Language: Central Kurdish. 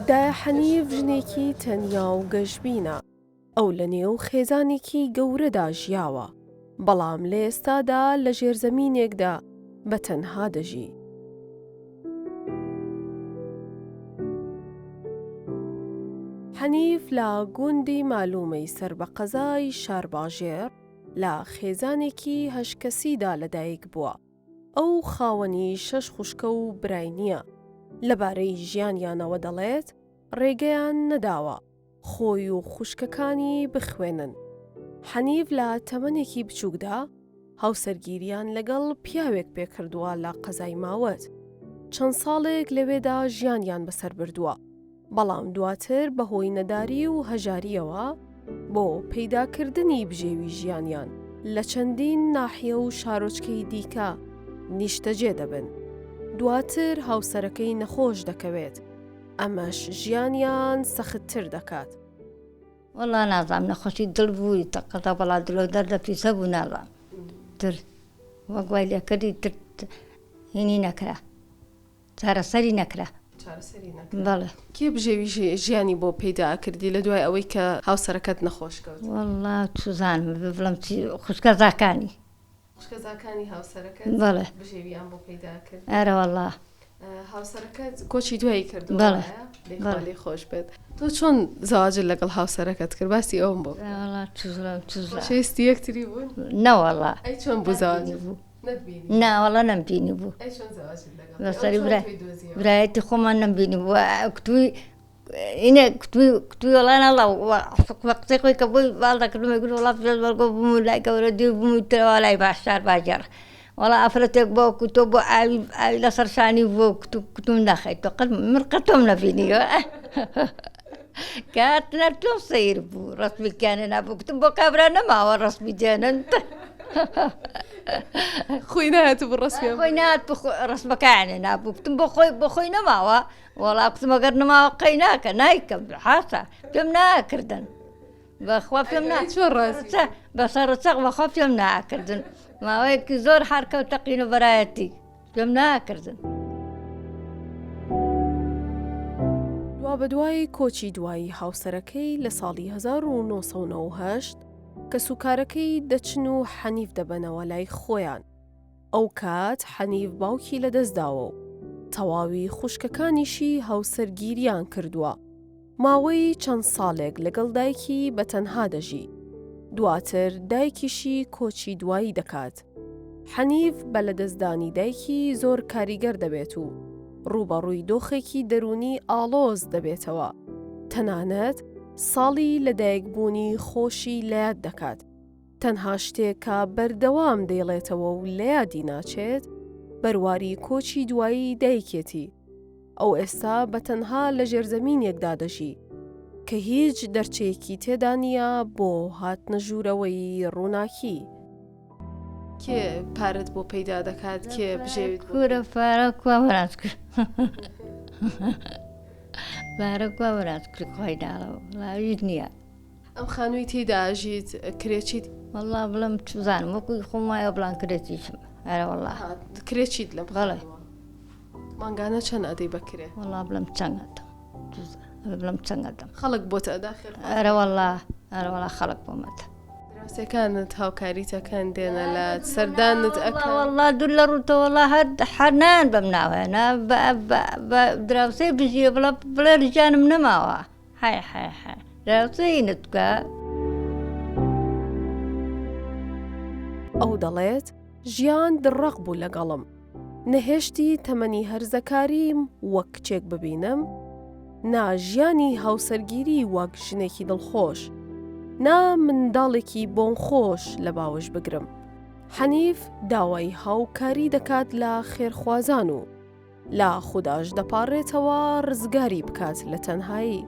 دایە حەنیف ژنێکی تەنیا و گەشبینە. ئەو لە نێو خێزانێکی گەورەدا ژیاوە، بەڵام لە ئێستادا لە ژێرزەمینێکدا بە تەنها دەژی. حەنیف لە گوندی مالومەی سەر بە قەزای شارباژێر لە خێزانێکی هەشکەسیدا لەدایک بووە. ئەو خاوەنی 6 خوشکە و برای نییە. لەبارەی ژیانیانەوە دەڵێت ڕێگەیان نەداوە خۆی و خوشکەکانی بخوێنن. حەنیف لە تەمەنێکی بچووکدا هاوسەرگیریان لەگەڵ پیاوێک پێکردووە لە قەزای ماوەت. چەند ساڵێک لەوێدا ژیانیان بەسەر بردووە، بەڵام دواتر بەهۆی نەداری و هەژاریەوە بۆ پەیداکردنی بژێوی ژیانیان لە چەندین ناحیە و شارۆچکەی دیکە نیشتەجێ دەبن. دواتر هاوسەرەکەی نەخۆش دەکەوێت، ئەمەش ژیانیان سەختتر دەکات. وەڵا نازام نەخۆشی دڵ بووی تەقەتە بەڵا دڵۆ دەردە پیسە بوو نازام تر وەک وای لێکردی تر هینی نەکرا، چارەسەری نەکرا. بەڵێ کێ بژێوی ژیانی بۆ پەیدا کردی لە دوای ئەوەی کە هاوسەرەکەت نەخۆش کەوت؟ وەڵا چوزانم بڵم خوشکە زاکانی خوشکەزاکانی هاوسەرەکەت بەڵێ بژێویان بۆ پەیدا کرد. ئەرە وەڵا هاوسەرەکەت کۆچی دوایی کردو؟ بەڵێ لێ خۆش بێت. تۆ چۆن زەواجت لەگەڵ هاوسەرەکەت کرد؟ باسی ئەوم بۆ. وەڵا چوزڵم شێستی یەکتری بوون؟ نەوەڵا. ئەی چۆن بوو زەواج بوو؟ ناوەڵا نەمبینی بوو. ئەی چۆن زەواجت لەگەڵ؟ بەسەری برایەتی خۆمان نەمبینی بوو. کتوی اینە کتوی وەڵا نەڵا قسەی خۆی کە بۆی باڵ دەکردمە گوت وەڵا پێش بەڵگۆ بووم و لای گەورە دی بووم و ترەوە لای باشار باجار. وەڵا ئەفرەتێک بۆ کتۆ بۆ ئاوی لەسەر شانی بۆ کتوم ناخەیت تۆ مرقە تۆم نەبینیوە. کاتنەر تۆم سەیر بوو ڕەسمیکیانە نابوو کتم بۆ کابرا نەماوە ڕەسمی جێنن. خۆی نهات بۆ ڕەسمی خۆی نهات ڕەسمەکانە نابوو کتم بۆ خۆی نەماوە. وەڵا کتم ئەگەر نەماوە قەی ناکە نایکەم حاسە پێم ناکردن بەخوا پێم بەسەر ڕچەق بەخوا پێم ناکردن. ماوەیەکی زۆر حرکەوتە قین و بەرایەتی پێم ناکردن. بە دوای کۆچی دوایی هاوسەرەکەی لە ساڵی 1998 کە سوکارەکەی دەچن و حەنیف دەبەنەوە لای خۆیان. ئەو کات حەنیف باوکی لەدەستداوە و تەواوی خوشکەکانیشی هاوسەرگیریان کردووە. ماوەی چەند ساڵێک لەگەڵ دایکی بە تەنها دەژی. دواتر دایکیشی کۆچی دوایی دەکات. حەنیف بە لەدەستدانی دایکی زۆر کاریگەر دەبێت و ڕوبەڕووی دۆخێکی دەرونی ئاڵۆز دەبێتەوە. تەنانەت ساڵی لەدایکبوونی خۆشی لەیاد دەکات. تەنها شتێک کە بەردەوام دەیڵێتەوە و لەیادی ناچێت بەرواری کۆچی دوایی دایکێتی. ئەو ئێستا بە تەنها لە ژێرزەمینێکدا دەژی کە هیچ دەرچەیەکی تێدا نییە بۆ هاتنە ژوورەوەی ڕووناکی. کێ پارەت بۆ پەیدا دەکات؟ کێ بژێویت؟ کورە پارە کوا وەراز کرد پارە کوا وەراز کرد خۆی داڵەوە لاویت نییە. ئەم خانووی تێدا ژیت کرێچیت؟ وەڵا بڵم چوزانم وەکوی خۆم وایە بڵان کرێتیشم. ئەرە وەڵا کرێچیت لە بەڵێ مانگانە چەند ئەدەی بەکرێ؟ وەڵا بڵم چەندەدەم بڵم چەندەدەم. خەڵک بۆتە ئەدا خێر؟ ئەرە وەڵا خەڵک بۆمەتە. دراوسێکانت هاوکاریتەکان دێنە لە سەردانت ئەکە؟ وەڵا دوور لە ڕووتەوە وەڵا هەرنان بەم ناوێنە بە دراوسەی بژیە بڵێ ژیانم نەماوە. های دراوسەینت بکە. ئەو دەڵێت ژیان دڕەق بوو لەگەڵم. نەهێشتی تەمەنی هەرزەکاریم وەک کچێک ببینم، نا ژیانی هاوسەرگیری وەک ژنێکی دڵخۆش، نا منداڵێکی بۆم خۆش لە باوەش بگرم. حەنیف داوای هاوکاری دەکات لە خێرخوازان و لا خوداش دەپاڕێتەوە ڕزگاری بکات لە تەنهایی.